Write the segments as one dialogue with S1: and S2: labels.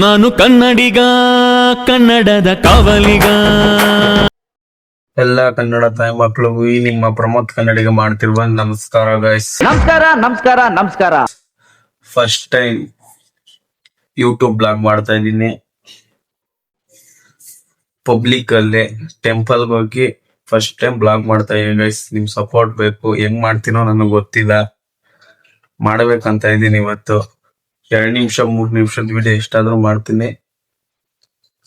S1: ನಾನು ಕನ್ನಡಿಗ, ಕನ್ನಡದ ಕಾವಲಿಗ.
S2: ಎಲ್ಲ ಕನ್ನಡ ತಾಯಿ ಮಕ್ಕಳಿಗೂ ಈ ನಿಮ್ಮ ಪ್ರಮೋದ್ ಕನ್ನಡಿಗ ಮಾಡ್ತಿರುವ ನಮಸ್ಕಾರ ಗೈಸ್.
S3: ನಮಸ್ಕಾರ.
S2: ಫಸ್ಟ್ ಟೈಮ್ ಯೂಟ್ಯೂಬ್ ಬ್ಲಾಗ್ ಮಾಡ್ತಾ ಇದ್ದೀನಿ. ಪಬ್ಲಿಕ್ ಅಲ್ಲೇ ಟೆಂಪಲ್ ಹೋಗಿ ಫಸ್ಟ್ ಟೈಮ್ ಬ್ಲಾಗ್ ಮಾಡ್ತಾ ಇದೀನಿ ಗೈಸ್. ನಿಮ್ ಸಪೋರ್ಟ್ ಬೇಕು. ಹೆಂಗ್ ಮಾಡ್ತೀನೋ ನನಗೆ ಗೊತ್ತಿಲ್ಲ, ಮಾಡ್ಬೇಕಂತ ಇದೀನಿ ಇವತ್ತು. 2 ನಿಮಿಷ 3 ನಿಮಿಷದ ವಿಡಿಯೋ ಎಷ್ಟಾದ್ರೂ ಮಾಡ್ತೀನಿ.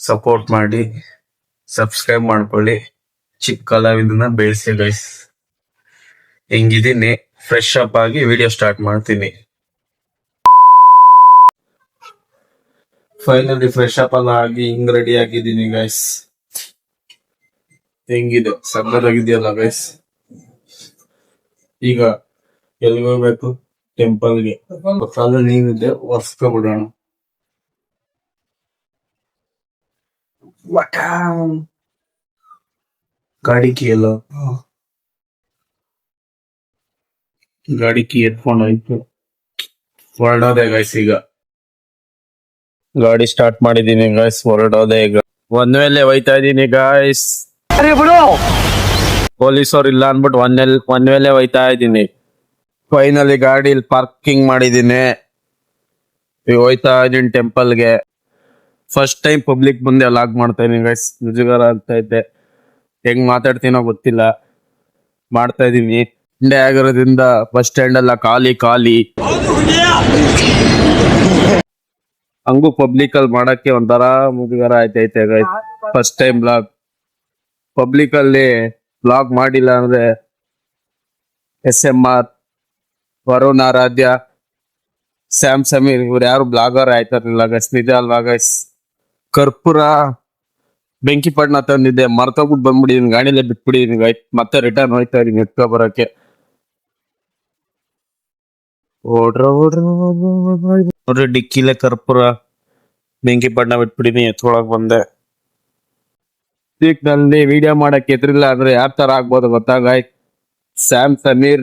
S2: ಸಪೋರ್ಟ್ ಮಾಡಿ, ಸಬ್ಸ್ಕ್ರೈಬ್ ಮಾಡ್ಕೊಳ್ಳಿ. ಚಿಕ್ಕ ಕಲಾವಿದನ್ನ ಬೆಳೆಸಿ ಗೈಸ್. ಹೆಂಗಿದ್ದೀನಿ, ಫ್ರೆಶ್ ಅಪ್ ಆಗಿ ವಿಡಿಯೋ ಸ್ಟಾರ್ಟ್ ಮಾಡ್ತೀನಿ. ಫೈನಲಿ ಫ್ರೆಶ್ ಅಪ್ ಎಲ್ಲ ಆಗಿ ಹಿಂಗ್ ರೆಡಿ ಆಗಿದ್ದೀನಿ ಗೈಸ್. ಹೆಂಗಿದೆ, ಸಕ್ಕತ್ತಾಗಿದೆಯಲ್ಲ ಗೈಸ್. ಈಗ ಎಲ್ಲಿಗೆ ಹೋಗ್ಬೇಕು? ಟೆಂಪಲ್ಗೆ. ಪಕ್ಕದಲ್ಲಿ ನೀರಿದೆ, ಒರ್ಸ್ಕೊಬಿಡೋಣ. ಗಾಡಿ ಕೀ ಎಲ್ಲ, ಗಾಡಿ ಕೀ ಎತ್ಕೊಂಡು ಆಯ್ತು, ಹೊರಡೋದೆ ಗೈಸ್. ಈಗ ಗಾಡಿ ಸ್ಟಾರ್ಟ್ ಮಾಡಿದೀನಿ ಗೈಸ್, ಹೊರಡೋದೆ. ಈಗ ಒಂದ್ ವೇಳೆ ಹೋಯ್ತಾ ಇದೀನಿ ಗೈಸ್. ಪೊಲೀಸವ್ರು ಇಲ್ಲ ಅನ್ಬಿಟ್ಟು ಒಂದ್ ವೇಳೆ ಹೋಯ್ತಾ ಇದೀನಿ. ಫೈನಲಿ ಗಾಡಿ ಪಾರ್ಕಿಂಗ್ ಮಾಡಿದೀನಿ. ಈಗ ಹೋಯ್ತಾ ಇದೀನಿ ಟೆಂಪಲ್ಗೆ. ಫಸ್ಟ್ ಟೈಮ್ ಪಬ್ಲಿಕ್ ಮುಂದೆ ಲಾಗ್ ಮಾಡ್ತಾ ಇದೀನಿ ಗೈಸ್. ಮುಜುಗರ ಆಗ್ತಾ ಇದ್ದೆ, ಹೆಂಗ್ ಮಾತಾಡ್ತೀನೋ ಗೊತ್ತಿಲ್ಲ. ಮಾಡ್ತಾ ಇದೀನಿ. ಇಂಡೆ ಆಗಿರೋದ್ರಿಂದ ಬಸ್ ಸ್ಟ್ಯಾಂಡ್ ಎಲ್ಲ ಖಾಲಿ. ಹಂಗೂ ಪಬ್ಲಿಕ್ ಅಲ್ಲಿ ಮಾಡಕ್ಕೆ ಒಂಥರ ಮುಜುಗರ ಆಯ್ತೈತೆ guys. First time vlog public ಅಲ್ಲಿ ಬ್ಲಾಗ್ ಮಾಡಿಲ್ಲ ಅಂದ್ರೆ SMR, ವರುಣ್ ಆರಾಧ್ಯ, ಸ್ಯಾಮ್ ಸಮೀರ್ ಇವ್ರು ಯಾರು ಬ್ಲಾಗರ್ ಆಯ್ತಾರಿಲ್ಲ ಗೈಸ್. ನಿಜ ಅಲ್ವಾ ಗೈಸ್? ಕರ್ಪೂರ ಬೆಂಕಿ ಪಟ್ನ ತಂದಿದ್ದೆ, ಮರ್ತೋಗ್ಬಿಟ್ಟು ಬಂದ್ಬಿಟ್ಟಿದೀನಿ. ಗಾಡಿಲೇ ಬಿಟ್ಬಿಟ್ಟಿದೀನಿ ಗೈಸ್. ಮತ್ತೆ ರಿಟರ್ನ್ ಹೋಯ್ತಾ ಇದೀನಿ ಎತ್ಕೊ ಬರಕ್ಕೆ. ನೋಡ್ರಿ, ಡಿಕ್ಕಿಲೆ ಕರ್ಪೂರ ಬೆಂಕಿ ಪಟ್ನ ಬಿಟ್ಬಿಟ್ಟಿದೀನಿ, ಎತ್ಕೊಳಕ್ ಬಂದೆ. ನಲ್ಲಿ ವಿಡಿಯೋ ಮಾಡಕ್ ಎದ್ರಿಲ್ಲ ಅಂದ್ರೆ ಯಾವ ತರ ಆಗ್ಬೋದು ಗೊತ್ತಾ ಗಾಯ್? ಸ್ಯಾಮ್ ಸಮೀರ್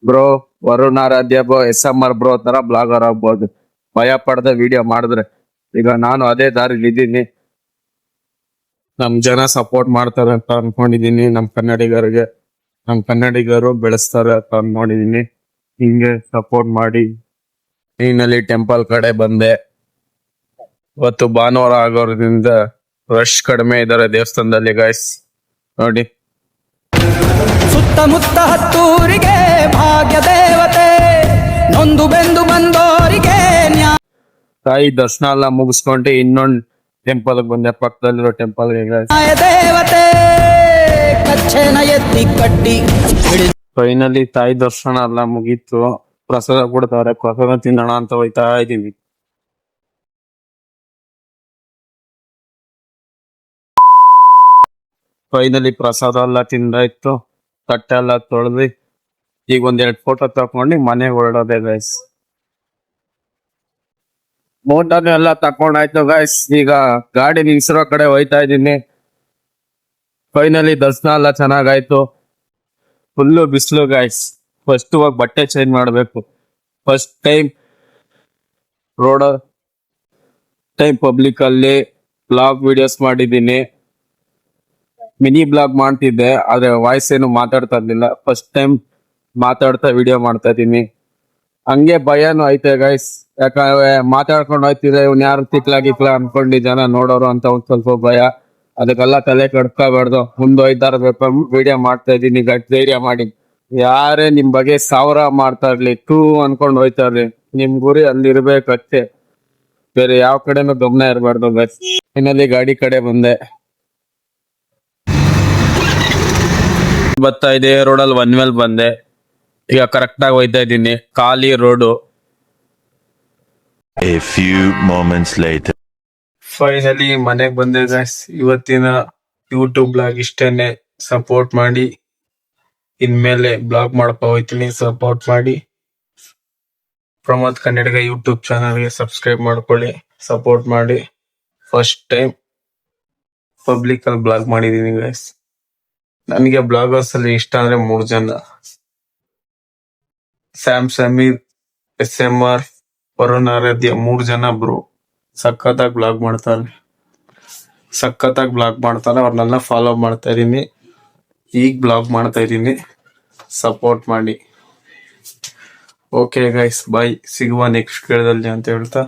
S2: ಬ್ರೋ, ವರುಣ್ ಆರಾಧ್ಯ ಬ್ರೋ, SMR ಬ್ರೋ ತರ ಬ್ಲಾಗರ್ ಆಗ್ಬೋದು, ಭಯ ಪಡದ ವಿಡಿಯೋ ಮಾಡಿದ್ರೆ. ಈಗ ನಾನು ಅದೇ ದಾರಿಲಿ ಇದ್ದೀನಿ. ನಮ್ ಜನ ಸಪೋರ್ಟ್ ಮಾಡ್ತಾರೆ ಅಂತ ಅನ್ಕೊಂಡಿದೀನಿ. ನಮ್ ಕನ್ನಡಿಗರು ಬೆಳೆಸ್ತಾರೆ ಅಂತ ಅನ್ಕೊಂಡಿದೀನಿ. ಹಿಂಗೆ ಸಪೋರ್ಟ್ ಮಾಡಿ. ನೀನಲ್ಲಿ ಟೆಂಪಲ್ ಕಡೆ ಬಂದೆ. ಇವತ್ತು ಭಾನುವಾರ ಆಗೋದ್ರಿಂದ ರಶ್ ಕಡಿಮೆ ಇದಾರೆ ದೇವಸ್ಥಾನದಲ್ಲಿ ಗೈಸ್. ನೋಡಿ,
S3: ಸುತ್ತಮುತ್ತ ಹತ್ತೂರಿಗೆ ಭಾಗ್ಯ ದೇವತೆ, ನೊಂದು ಬೆಂದು ಬಂದೋರಿಗೆ
S2: ತಾಯಿ ದರ್ಶನ ಎಲ್ಲ ಮುಗಿಸ್ಕೊಂಡೆ ಇನ್ನೊಂದು ಟೆಂಪಲ್ ಬಂದೆ, ಪಕ್ಕದಲ್ಲಿರೋ ಟೆಂಪಲ್
S3: ನ್ಯಾಯ ದೇವತೆ, ಕಚ್ಚೆನ ಎತ್ತಿ ಕಟ್ಟಿ
S2: ಫೈನಲಿ ತಾಯಿ ದರ್ಶನ ಎಲ್ಲ ಮುಗೀತು. ಪ್ರಸಾದ ಕೊಡ್ತಾವ್ರೆ, ಪ್ರಸಾದ ತಿನ್ನೋಣ ಅಂತ ಹೋಯ್ತಾ ಇದೀವಿ. ಫೈನಲಿ ಪ್ರಸಾದ ಎಲ್ಲ ತಿಂದಾಯ್ತು, ತಟ್ಟೆ ಎಲ್ಲ ತೊಳೆದು ಈಗ 1-2 ಫೋಟೋ ತಕೊಂಡು ಮನೆಗೆ ಹೊರಡೋದೆ ಗೈಸ್. ಫೋಟೋನು ಎಲ್ಲ ತಕೊಂಡಾಯ್ತು ಗೈಸ್. ಈಗ ಗಾಡಿ ನಿಲ್ಸಿರೋ ಕಡೆ ಹೋಯ್ತಾ ಇದ್ದೀನಿ. ಫೈನಲಿ ದರ್ಶನ ಎಲ್ಲ ಚೆನ್ನಾಗಾಯ್ತು. ಫುಲ್ಲು ಬಿಸಿಲು ಗೈಸ್. ಫಸ್ಟ್ ಹೋಗಿ ಬಟ್ಟೆ ಚೇಂಜ್ ಮಾಡ್ಬೇಕು. ಫಸ್ಟ್ ಟೈಮ್ ಪಬ್ಲಿಕ್ ಅಲ್ಲಿ ಬ್ಲಾಗ್ ವಿಡಿಯೋಸ್ ಮಾಡಿದ್ದೀನಿ. ಮಿನಿ ಬ್ಲಾಗ್ ಮಾಡ್ತಿದ್ದೆ, ಆದ್ರೆ ವಾಯ್ಸ್ ಏನು ಮಾತಾಡ್ತಾ ಇರ್ಲಿಲ್ಲ. ಫಸ್ಟ್ ಟೈಮ್ ಮಾತಾಡ್ತಾ ವಿಡಿಯೋ ಮಾಡ್ತಾ ಇದ್ದೀನಿ. ಹಂಗೆ ಭಯನೂ ಐತೆ ಗೈಸ್, ಯಾಕಂದ್ರೆ ಮಾತಾಡ್ಕೊಂಡು ಹೋಯ್ತಿದ್ರೆ ಇವ್ನ ಯಾರು ತಿಕ್ಲ ಅನ್ಕೊಂಡು ಜನ ನೋಡೋರು ಅಂತ ಒಂದ್ ಸ್ವಲ್ಪ ಭಯ. ಅದಕ್ಕೆಲ್ಲ ತಲೆ ಕೆಡ್ಸ್ಕೋಬಾರ್ದು, ಮುಂದೆ ಹೋಯ್ತಾ ಇರ್ಬೇಕು. ವಿಡಿಯೋ ಮಾಡ್ತಾ ಇದ್ದೀನಿ, ಗಟ್ಟಿ ಧೈರ್ಯ ಮಾಡಿ. ಯಾರೇ ನಿಮ್ ಬಗ್ಗೆ 1000 ಮಾಡ್ತಾ ಇರ್ಲಿ, ಅನ್ಕೊಂಡು ಹೋಯ್ತಾ ಇರ್ಲಿ, ನಿಮ್ ಗುರಿ ಅಲ್ಲಿ ಇರ್ಬೇಕಷ್ಟೇ, ಬೇರೆ ಯಾವ ಕಡೆನೂ ಗಮನ ಇರಬಾರ್ದು ಗೈಸ್. ಫೈನಲಿ ಗಾಡಿ ಕಡೆ ಬಂದೆ. ಬರ್ತಾ ಇದೆ ರೋಡಲ್ಲಿ ಒನ್ ವೇಲ್ ಬಂದೆ. ಈಗ ಕರೆಕ್ಟ್ ಆಗಿ ಹೋಯ್ತಾ ಇದ್ದೀನಿ, ಖಾಲಿ road.
S4: A few moments later.
S2: Finally ಮನೆಗ್ ಬಂದೆ ಗೈಸ್. ಇವತ್ತಿನ ಯೂಟ್ಯೂಬ್ ಬ್ಲಾಗ್ ಇಷ್ಟೇನೆ. ಸಪೋರ್ಟ್ ಮಾಡಿ. ಇನ್ಮೇಲೆ ಬ್ಲಾಗ್ ಮಾಡ್ಕೊ ಹೋಯ್ತೀನಿ, ಸಪೋರ್ಟ್ ಮಾಡಿ. ಪ್ರಮೋದ್ ಕನ್ನಡಿಗ ಯೂಟ್ಯೂಬ್ ಚಾನಲ್ಗೆ ಸಬ್ಸ್ಕ್ರೈಬ್ ಮಾಡ್ಕೊಳ್ಳಿ, ಸಪೋರ್ಟ್ ಮಾಡಿ. ಫಸ್ಟ್ ಟೈಮ್ ಪಬ್ಲಿಕ್ ಅಲ್ಲಿ ಬ್ಲಾಗ್ ಮಾಡಿದೀನಿ ಗೈಸ್. ನನಗೆ ಬ್ಲಾಗರ್ಸ್ ಅಲ್ಲಿ ಇಷ್ಟ ಅಂದ್ರೆ 3 ಜನ: ಸ್ಯಾಮ್ ಸಮೀರ್, SMR, ವರುಣ್ ಆರಾಧ್ಯ. 3 ಜನ ಬ್ರೋ. ಸಖತ್ತಾಗಿ ಬ್ಲಾಗ್ ಮಾಡ್ತಾರೆ ಅವ್ರನ್ನೆಲ್ಲ ಫಾಲೋ ಮಾಡ್ತಾ ಇದೀನಿ. ಈಗ ಬ್ಲಾಗ್ ಮಾಡ್ತಾ ಇದೀನಿ, ಸಪೋರ್ಟ್ ಮಾಡಿ. ಓಕೆ ಗೈಸ್, ಬಾಯ್, ಸಿಗುವ ನೆಕ್ಸ್ಟ್ ಕೇಳದಲ್ಲಿ ಅಂತ ಹೇಳ್ತಾ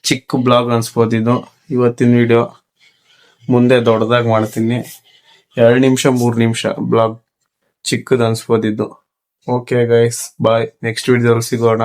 S2: ಚಿಕ್ಕ ಬ್ಲಾಗ್ ಅನ್ಸ್ಬೋದಿದ್ದು ಇವತ್ತಿನ ವಿಡಿಯೋ. ಮುಂದೆ ದೊಡ್ಡದಾಗಿ ಮಾಡ್ತೀನಿ, 2 ನಿಮಿಷ 3 ನಿಮಿಷ ಬ್ಲಾಗ್ ಚಿಕ್ಕದು ಅನ್ಸ್ಬೋದಿದ್ದು. ಓಕೆ ಗೈಸ್, ಬಾಯ್, ನೆಕ್ಸ್ಟ್ ವಿಡಿಯೋದಲ್ಲಿ ಸಿಗೋಣ.